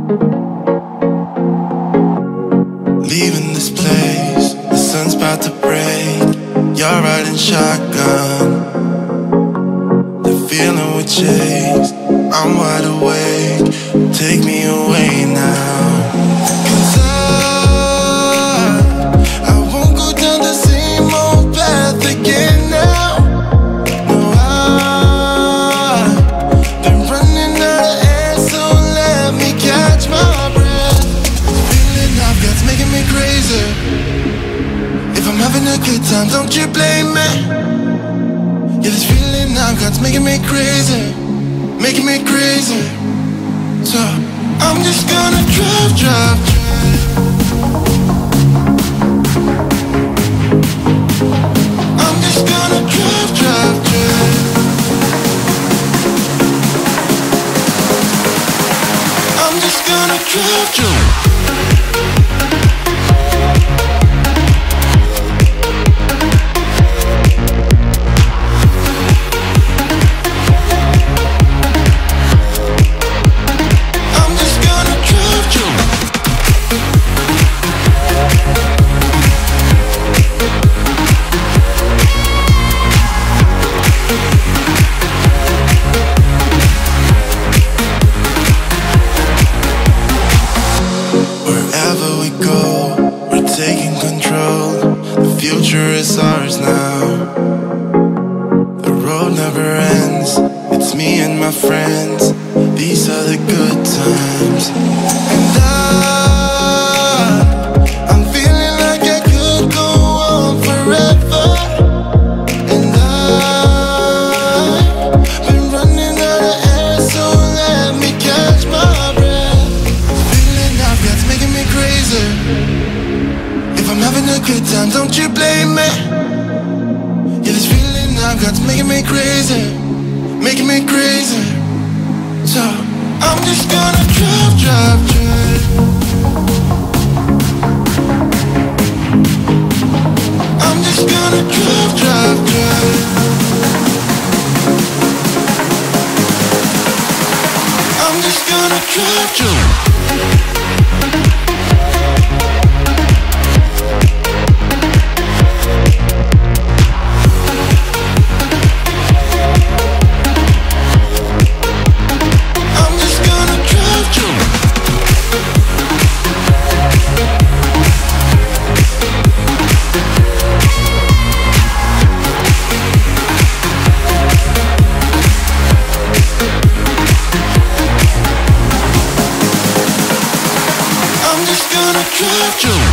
Leaving this place, the sun's about to break. You're riding shotgun, the feeling we chase. I'm wide awake, take me away now. 'Cause I won't go down the same old path again now. No, I've been running out of air, so let me catch my breath. This feeling I've got's making me crazy. If I'm having a good time, don't you blame me. Yeah, this feeling I've got's making me crazy, making me crazy. So I'm just gonna drive, drive, drive. I'm just gonna drive, drive, drive. I'm just gonna drive, drive. Is ours now. The road never ends. It's me and my friends. These are the good times. And I'm feeling like I could go on forever. And I've been running out of air, so let me catch my breath. The feeling I've got's making me crazy. If I'm having a good time, don't you blame me. Yeah, this feeling I've got's making me crazy, making me crazy. So I'm just gonna drive, drive, drive. I'm just gonna drive, drive, drive. I'm just gonna drive, drive. I'm just gonna drive, drive.